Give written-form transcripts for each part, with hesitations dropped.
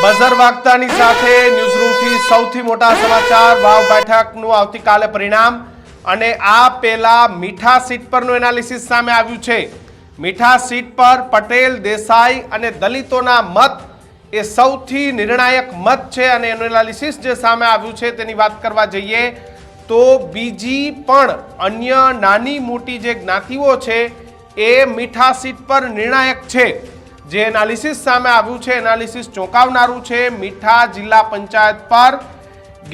Buzzer વાગતાની સાથે ન્યૂઝરૂમથી સૌથી મોટા સમાચાર વાવ બેઠકનું આવતીકાલે પરિણામ અને આ પહેલા મીઠા સીટ પરનું એનાલિસિસ સામે આવ્યું છે। મીઠા સીટ પર પટેલ દેસાઈ અને દલિતોના મત એ સૌથી નિર્ણાયક મત છે અને એનું એનાલિસિસ જે સામે આવ્યું છે તેની વાત કરવા જઈએ તો બીજી પણ અન્ય નાની મોટી જે જ્ઞાતિઓ છે એ મીઠા સીટ પર નિર્ણાયક છે। જે એનાલિસિસ સામે આવ્યું છે એનાલિસિસ ચોંકાવનારું છે। મીઠા જિલ્લા પંચાયત પર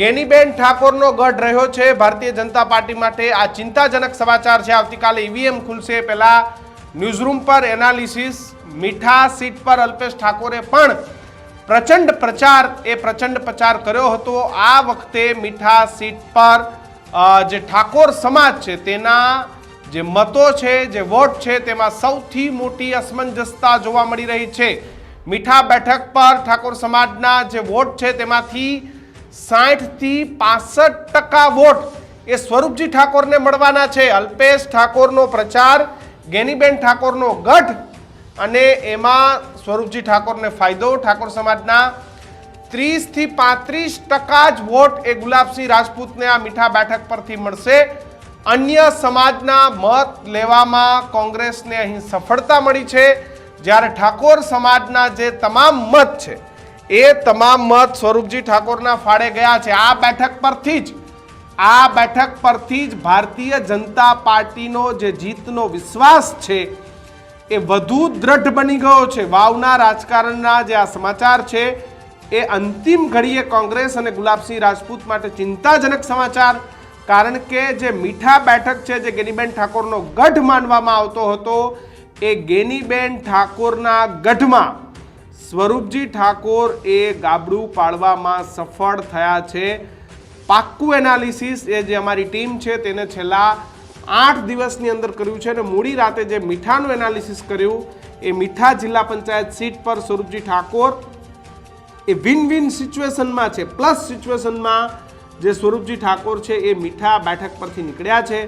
ગેનીબેન ઠાકોરનો ગઢ રહ્યો છે ભારતીય જનતા પાર્ટી માટે। આ ચિંતાજનક સમાચાર છે। આવતીકાલે ઈવીએમ ખુલશે પહેલા ન્યૂઝરૂમ પર એનાલિસિસ। મીઠા સીટ પર અલ્પેશ ઠાકોરે પણ પ્રચંડ પ્રચાર કર્યો હતો। આ વખતે મીઠા સીટ પર જે ઠાકોર સમાજ છે તેના જે મતો છે જે વોટ છે તેમાં સૌથી મોટી અસમંજસતા જોવા મળી રહી છે। મીઠા બેઠક પર ઠાકોર સમાજના જે વોટ છે તેમાંથી 60 થી 65% વોટ એ સ્વરૂપજી ઠાકોરને મળવાના છે। અલ્પેશ ઠાકોરનો પ્રચાર, ગેનીબેન ઠાકોરનો ગઢ અને એમાં સ્વરૂપજી ઠાકોરને ફાયદો। ઠાકોર સમાજના 30 થી 35% જ વોટ એ ગુલાબસિંહ રાજપૂતને આ મીઠા બેઠક પરથી મળશે। અન્ય સમાજના મત લેવામાં કોંગ્રેસને અહીં સફળતા મળી છે, જ્યારે ઠાકોર સમાજના જે તમામ મત છે એ તમામ મત સ્વરૂપજી ઠાકોરના ફાળે ગયા છે। આ બેઠક પરથી જ ભારતીય જનતા પાર્ટીનો જે જીતનો વિશ્વાસ છે એ વધુ દ્રઢ બની ગયો છે। વાવના રાજકારણના જે આ સમાચાર છે એ અંતિમ ઘડીએ કોંગ્રેસ અને ગુલાબસિંહ રાજપૂત માટે ચિંતાજનક સમાચાર, કારણ કે જે મીઠા બેઠક છે જે ગેનીબેન ઠાકોરનો ગઢ માનવામાં આવતો હતો એ ગેનીબેન ઠાકોરના ગઢમાં સ્વરૂપજી ઠાકોર એ ગાબડું પાડવામાં સફળ થયા છે। પાક્કું એનાલિસિસ એ જે અમારી ટીમ છે તેને છેલ્લા 8 દિવસની અંદર કર્યું છે અને મોડી રાતે જે મીઠાનું એનાલિસિસ કર્યું એ મીઠા જિલ્લા પંચાયત સીટ પર સ્વરૂપજી ઠાકોર એ વિન વિન સિચ્યુએશનમાં છે, પ્લસ સિચ્યુએશનમાં જે સ્વરૂપજી ઠાકોર છે એ મીઠા બેઠક પરથી નીકળ્યા છે।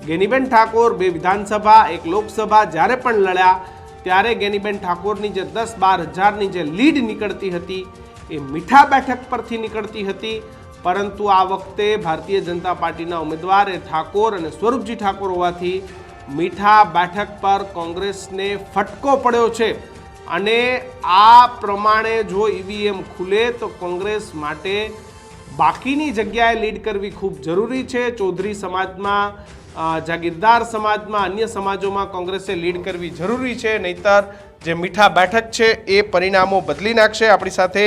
ગેનીબેન ઠાકોર 2 વિધાનસભા 1 લોકસભા જ્યારે પણ લડ્યા ત્યારે ગેનીબેન ઠાકોરની જે 10-12 હજારની જે લીડ નીકળતી હતી એ મીઠા બેઠક પરથી નીકળતી હતી, પરંતુ આ વખતે ભારતીય જનતા પાર્ટીના ઉમેદવાર એ ઠાકોર અને સ્વરૂપજી ઠાકોર હોવાથી મીઠા બેઠક પર કોંગ્રેસને ફટકો પડ્યો છે અને આ પ્રમાણે જો ઈવીએમ ખુલે તો કોંગ્રેસ માટે બાકીની જગ્યાએ લીડ કરવી ખૂબ જરૂરી છે। ચૌધરી સમાજમાં, જાગીરદાર સમાજમાં, અન્ય સમાજોમાં કોંગ્રેસે લીડ કરવી જરૂરી છે, નહીતર જે મીઠા બેઠક છે એ પરિણામો બદલી નાખશે। આપણી સાથે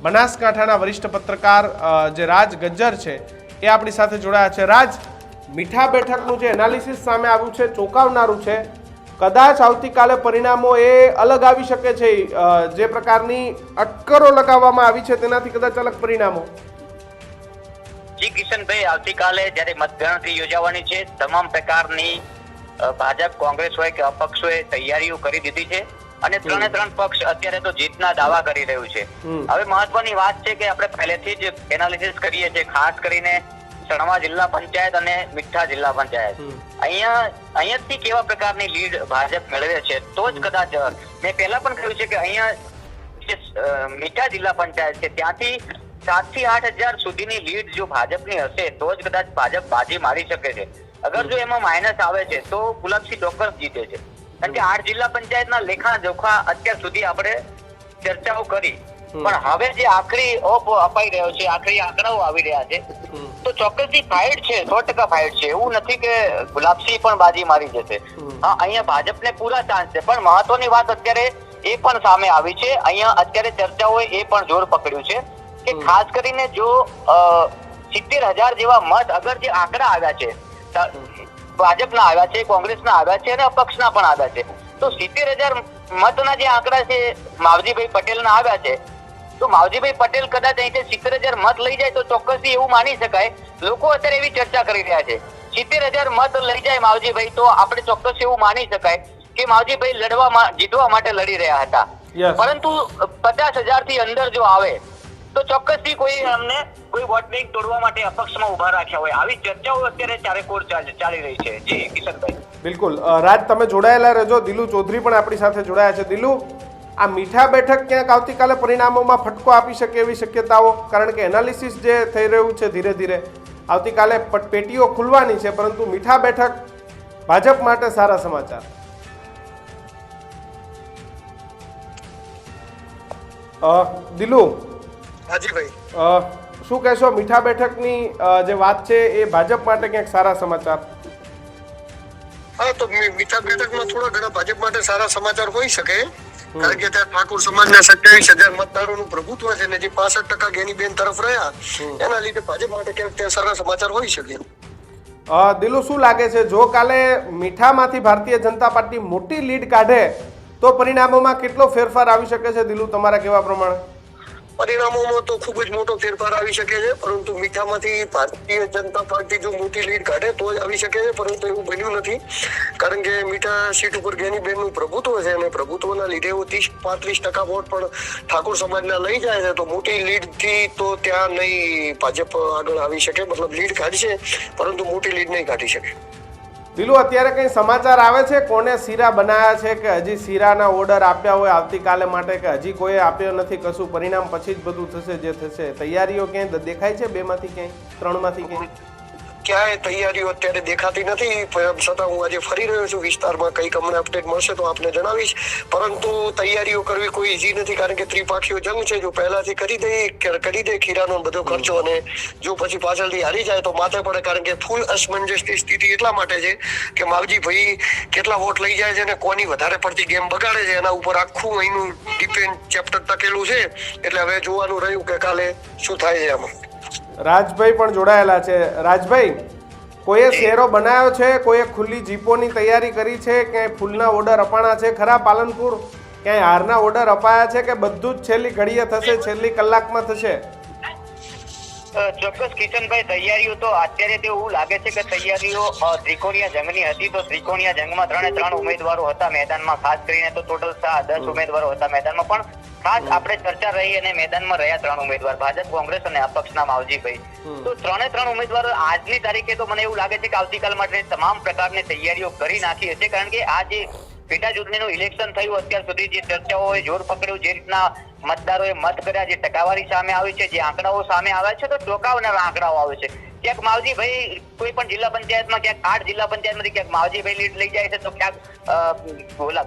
બનાસકાંઠાના વરિષ્ઠ પત્રકાર જે રાજ ગજ્જર છે એ આપણી સાથે જોડાયા છે। રાજ, મીઠા બેઠકનું જે એનાલિસિસ સામે આવ્યું છે ચોંકાવનારું છે। કદાચ આવતીકાલે પરિણામો એ અલગ આવી શકે છે, જે પ્રકારની અટકળો લગાવવામાં આવી છે તેનાથી કદાચ અલગ પરિણામો। જી કિશનભાઈ, આવતીકાલે જ્યારે મતગણતરી યોજાવાની છે તમામ પ્રકારની ભાજપ, કોંગ્રેસ હોય કે અપક્ષ હોય તૈયારીઓ કરી દીધી છે અને 3 પક્ષ અત્યારે તો જીતના દાવા કરી રહ્યું છે। હવે મહત્વની વાત છે કે આપણે પહેલેથી જ એનાલિસિસ કરીએ છીએ, ખાસ કરીને સણવા જિલ્લા પંચાયત અને મીઠા જિલ્લા પંચાયત અહીંયાથી કેવા પ્રકારની લીડ ભાજપ મેળવે છે તો જ કદાચ મેં પહેલા પણ કહ્યું છે કે અહીંયા મીઠા જિલ્લા પંચાયત છે ત્યાંથી 7 થી 8 હજાર સુધીની લીડ જો ભાજપની હશે તો જ કદાચ ભાજપ બાજી મારી શકે છે। અગર જો એમાં માઇનસ આવે છે તો ગુલાબસિંહ ચોક્કસ જીતે છે, કારણ કે 8 જિલ્લા પંચાયતના લેખા જોખા અત્યાર સુધી આપણે ચર્ચાઓ કરી, પણ હવે જે આખરી ઓપ અપાઈ રહ્યો છે, આખરી આંકડાઓ આવી રહ્યા છે તો ચોક્કસથી ફાઇટ છે, 100% ફાઇટ છે। એવું નથી કે ગુલાબસિંહ પણ બાજી મારી જશે। હા, અહીંયા ભાજપને પૂરા ચાન્સ છે, પણ મહત્વની વાત અત્યારે એ પણ સામે આવી છે, અહીંયા અત્યારે ચર્ચાઓએ એ પણ જોર પકડ્યું છે કે ખાસ કરીને જો 70,000 જેવા મત અગર જે આંકડા આવ્યા છે ભાજપના આવ્યા છે, કોંગ્રેસના આવ્યા છે અને અપક્ષના પણ આવ્યા છે, તો 70,000 મતના જે આંકડા છે માવજીભાઈ પટેલના આવ્યા છે, તો માવજીભાઈ પટેલ કદાચ અહીંથી 70,000 મત લઈ જાય તો ચોક્કસથી એવું માની શકાય, લોકો અત્યારે એવી ચર્ચા કરી રહ્યા છે 70,000 મત લઈ જાય માવજીભાઈ તો આપણે ચોક્કસ એવું માની શકાય કે માવજીભાઈ જીતવા માટે લડી રહ્યા હતા। પરંતુ 50,000 થી અંદર જો આવે તો ચોક્કસથી કોઈ અમને કોઈ વોટ બેંક તોડવા માટે અપક્ષમાં ઉભા રાખ્યા હોય, આવી ચર્ચાઓ અત્યારે ચારેકોર ચાલી રહી છે। જી કિશનભાઈ। બિલકુલ રાજ, તમે જોડાયેલા રહેજો। દિલુ ચૌધરી પણ આપણી સાથે જોડાયા છે। દિલુ, આ મીઠા બેઠક ક્યાંક આવતીકાલે પરિણામોમાં ફટકો આપી શકે એવી શક્યતાઓ, કારણ કે એનાલિસિસ જે થઈ રહ્યું છે ધીરે ધીરે આવતીકાલે પેટીઓ ખુલવાની છે, પરંતુ મીઠા બેઠક ભાજપ માટે સારા સમાચાર. દિલુ, હાજી ભાઈ, શું કહેશો મીઠા બેઠકની જે વાત છે એ ભાજપ માટે ક્યાંક સારા સમાચાર? હા, તો મીઠા બેઠકમાં થોડા ઘણા ભાજપ માટે સારા સમાચાર હોઈ શકે, કારણ કે ત્યાં ઠાકોર સમાજના 27,000 મતદારોનું પ્રભુત્વ છે ને જે 65% ગેનીબેન તરફ રહ્યા, એના લીધે ભાજપ માટે ક્યાંક ત્યાં સારા સમાચાર હોઈ શકે. દિલુ, શું લાગે છે જો કાલે મીઠામાંથી ભારતીય જનતા પાર્ટી મોટી લીડ કાઢે તો પરિણામોમાં કેટલો ફેરફાર આવી શકે છે? દિલુ, તમારા કહેવા પ્રમાણે પરિણામોમાં તો ખૂબ જ મોટો ફેરફાર આવી શકે છે, પરંતુ મીઠામાંથી ભારતીય જનતા પાર્ટી જો મોટી લીડ કાઢે તો જ આવી શકે છે, પરંતુ એવું બન્યું નથી, કારણ કે મીઠા સીટ ઉપર ગેનીબેનનું પ્રભુત્વ છે અને પ્રભુત્વના લીધે એવું 30-35% વોટ પણ ઠાકોર સમાજના લઈ જાય છે, તો મોટી લીડથી તો ત્યાં નહીં ભાજપ આગળ આવી શકે, મતલબ લીડ કાઢશે પરંતુ મોટી લીડ નહીં કાઢી શકે. દિલુ, અત્યારે કઈ સમાચાર આવે છે કોને શીરા બનાવ્યા છે, કે હજી શીરાના ઓર્ડર આપ્યા હોય આવતીકાલે માટે, કે હજી કોઈ આપ્યો નથી કશું, પરિણામ પછી જ બધું થશે જે થશે? તૈયારીઓ ક્યાંય દેખાય છે? 2માંથી ક્યાંય, 3માંથી ક્યાંય? ક્યાંય તૈયારીઓ અત્યારે દેખાતી નથી, છતાં હું આજે ફરી રહ્યો છું વિસ્તારમાં, કંઈક અમને અપડેટ મળશે તો આપને જણાવીશ, પરંતુ તૈયારીઓ કરવી કોઈ ઈઝી નથી, કારણ કે ત્રિપાખીઓ જંગ છે, જો પહેલાથી કરી દે ખીરાનો બધો ખર્ચો અને જો પછી પાછળથી હારી જાય તો માથે પડે, કારણ કે ફૂલ અસમંજસની સ્થિતિ એટલા માટે છે કે માવજી ભાઈ કેટલા વોટ લઈ જાય છે અને કોની વધારે પડતી ગેમ બગાડે છે એના ઉપર આખું અહીંનું ડિપેન્ડ ચેપ્ટર ટકેલું છે, એટલે હવે જોવાનું રહ્યું કે કાલે શું થાય છે એમાં. રાજભાઈ પણ જોડાયેલા છે. રાજભાઈ, કોઈએ શેરો બનાવ્યો છે, કોઈએ ખુલ્લી જીપોની તૈયારી કરી છે, ક્યાંય ફૂલના ઓર્ડર અપાણા છે ખરા પાલનપુર? ક્યાંય હારના ઓર્ડર અપાયા છે કે બધું જ છેલ્લી ઘડીએ થશે, છેલ્લી કલાકમાં થશે? ચોક્કસ કિશનભાઈ, તૈયારીઓ તો અત્યારે તો એવું લાગે છે કે તૈયારીઓ ત્રિકોણીય જંગની હતી, તો ત્રિકોણીય જંગમાં 3 ઉમેદવારો હતા મેદાનમાં, ખાસ કરીને તો ટોટલ 10 ઉમેદવારો હતા મેદાનમાં, પણ ખાસ આપણે ચર્ચા રહી અને મેદાનમાં રહ્યા 3 ઉમેદવાર, ભાજપ, કોંગ્રેસ અને અપક્ષના માવજીભાઈ. તો 3 ઉમેદવારો આજની તારીખે તો મને એવું લાગે છે કે આવતીકાલ માટે તમામ પ્રકારની તૈયારીઓ કરી નાખી હશે, કારણ કે આ જે પેટા ચૂંટણીનું ઇલેક્શન થયું અત્યાર સુધી જે ચર્ચાઓએ જોર પકડ્યું, જે રીતના મતદારોએ મત કર્યા, જે ટકાવારી સામે આવી છે, જે આંકડાઓ સામે આવ્યા છે, તો ચોંકાવનારા આંકડાઓ આવે છે. ક્યાંક માવજીભાઈ કોઈ પણ જિલ્લા પંચાયતમાં, ક્યાંક 8 જિલ્લા પંચાયતમાંથી ક્યાંક માવજીભાઈ લીડ લઈ જાય છે, તો ક્યાંક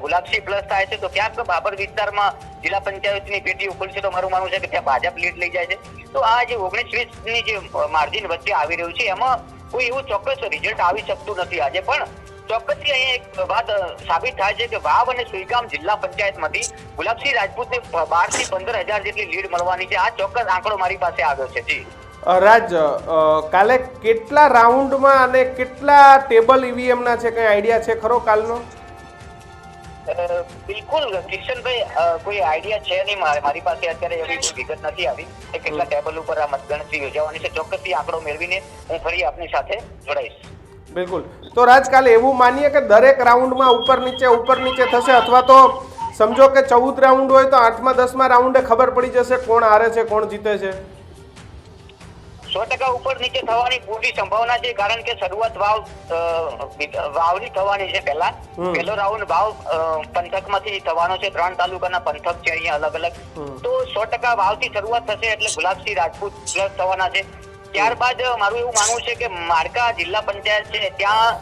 ગુલાબસિંહ પ્લસ થાય છે, તો ક્યાંક બાબર વિસ્તારમાં જિલ્લા પંચાયતની પેટીઓ ખુલશે તો મારું માનવું છે કે ત્યાં ભાજપ લીડ લઈ જાય છે. તો આ જે 19-20ની જે માર્જિન વચ્ચે આવી રહ્યું છે એમાં કોઈ એવું ચોક્કસ રિઝલ્ટ આવી શકતું નથી આજે, પણ ચોક્કસથી અહીંયા એક વાત સાબિત થાય છે કે વાવ અને સુઈગામ જિલ્લા પંચાયતમાંથી ગુલાબસિંહ રાજપૂતને 12 થી 15 હજાર જેટલી લીડ મળવાની છે. આ ચોક્કસ આંકડો મારી પાસે આવ્યો છે. જી રાજ, કાલે કેટલા રાઉન્ડમાં અને કેટલા ટેબલ ઈવીએમ ના છે, કઈ આઈડિયા છે ખરો કાલનો? બિલકુલ કિશનભાઈ, કોઈ આઈડિયા છે નહીં મારી પાસે અત્યારે, એવી વિગત નથી આવી કે કેટલા ટેબલ ઉપર આ મતગણતરી યોજાવાની છે. ચોક્કસથી આંકડો મેળવીને હું ફરી આપની સાથે જોડાઈશ. બિલકુલ. તો રાજ, કાલે એવું માનીએ કે દરેક રાઉન્ડમાં ઉપર નીચે થશે, અથવા તો સમજો કે 14 રાઉન્ડ હોય તો 8મા 10મા રાઉન્ડે ખબર પડી જશે કોણ હારે છે, કોણ જીતે છે? 100% ઉપર નીચે થવાની પૂરી સંભાવના છે, કારણ કે શરૂઆત વાવની થવાની છે. પહેલો રાઉન્ડ વાવ પંથકમાંથી થવાનો છે, 3 તાલુકાના પંથક છે અહીંયા અલગ અલગ, તો 100% વાવથી શરૂઆત થશે, એટલે ગુલાબસિંહ રાજપૂત પ્લસ થવાના છે. ત્યારબાદ મારું એવું માનવું છે કે માળકા જિલ્લા પંચાયત છે ત્યાં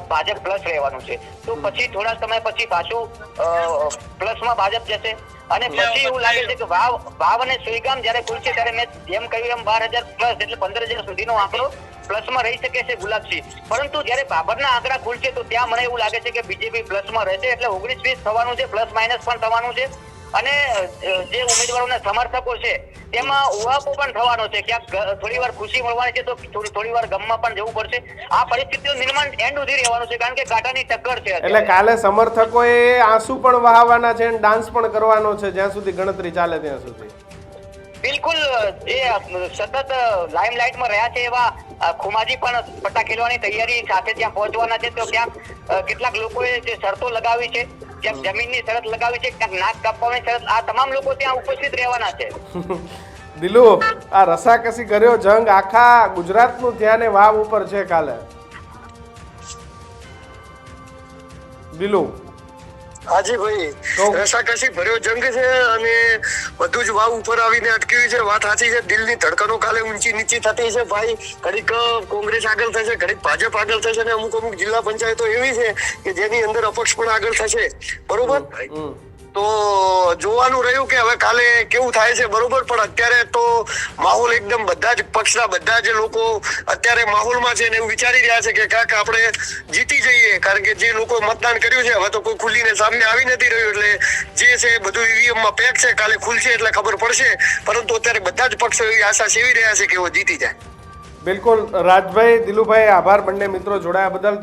ભાજપ પ્લસ રહેવાનું છે, તો પછી થોડા સમય પછી પાછું પ્લસમાં ભાજપ જશે, અને પછી એવું લાગે છે કે વાવ અને સુઈગામ જયારે ખુલશે ત્યારે મેં જેમ કહ્યું એમ 12,000 પ્લસ એટલે 15,000 સુધીનો આંકડો પ્લસમાં રહી શકે છે ગુલાબસિંહ. પરંતુ જયારે બાબરના આંકડા ખુલશે તો ત્યાં મને એવું લાગે છે કે બીજેપી પ્લસમાં રહેશે, એટલે 19-20 થવાનું છે, પ્લસ માઇનસ પણ થવાનું છે, અને જે ઉમેદવારોના સમર્થકો છે તેમાં ઉહાપો પણ થવાનો છે. ક્યાંક થોડી વાર ખુશી મળવાની છે તો થોડી વાર ગમમાં પણ જવું પડશે. આ પરિસ્થિતિનું નિર્માણ એન્ડ સુધી રહેવાનું છે, કારણ કે કાંટાની ટક્કર છે. એટલે કાલે સમર્થકોએ આંસુ પણ વહાવવાના છે અને ડાન્સ પણ કરવાનો છે જ્યાં સુધી ગણતરી ચાલે ત્યાં સુધી. બિલકુલ, જે સતત લાઇમલાઇટમાં રહ્યા છે એવા ખુમાજી પણ પટ્ટા ખેલવાની તૈયારી સાથે ત્યાં પહોંચવાના છે. તો ક્યાંક કેટલાક લોકોએ જે શરતો લગાવી છે, ક્યાંક જમીનની શરત લગાવી છે, ક્યાંક નાક કાપવાની શરત, આ તમામ લોકો ત્યાં ઉપસ્થિત રહેવાના છે. દિલુ, આ રસાકસી કર્યો જંગ આખા ગુજરાતનું ધ્યાન વાવ ઉપર છે કાલે. દિલુ, હાજી ભાઈ, રસાકસી ભર્યો જંગ છે અને બધું જ વાવ ઉપર આવીને અટક્યું છે. વાત સાચી છે, દિલની ધડકનો કાલે ઊંચી નીચી થતી છે ભાઈ. ઘડીક કોંગ્રેસ આગળ થશે, ઘડીક ભાજપ આગળ થશે અને અમુક જિલ્લા પંચાયતો એવી છે કે જેની અંદર અપક્ષ પણ આગળ થશે. બરોબર, તો જોવાનું રહ્યું કે હવે કાલે કેવું થાય છે. બરોબર, પણ અત્યારે તો માહોલ એકદમ બધા જ પક્ષના બધા જ લોકો અત્યારે માહોલમાં છે ને એવું વિચારી રહ્યા છે કે કાક આપણે જીતી જઈએ, કારણ કે જે લોકો મતદાન કર્યું છે હવે તો કોઈ ખુલ્લીને સામે આવી નથી રહ્યું, એટલે જે છે બધું ઈવીએમ માં પેક છે. કાલે ખુલશે એટલે ખબર પડશે, પરંતુ અત્યારે બધા જ પક્ષો એવી આશા સેવી રહ્યા છે કે એવો જીતી જાય. બિલકુલ રાજભાઈ, દિલુભાઈ, આભાર બંને મિત્રો જોડાયા બદલ.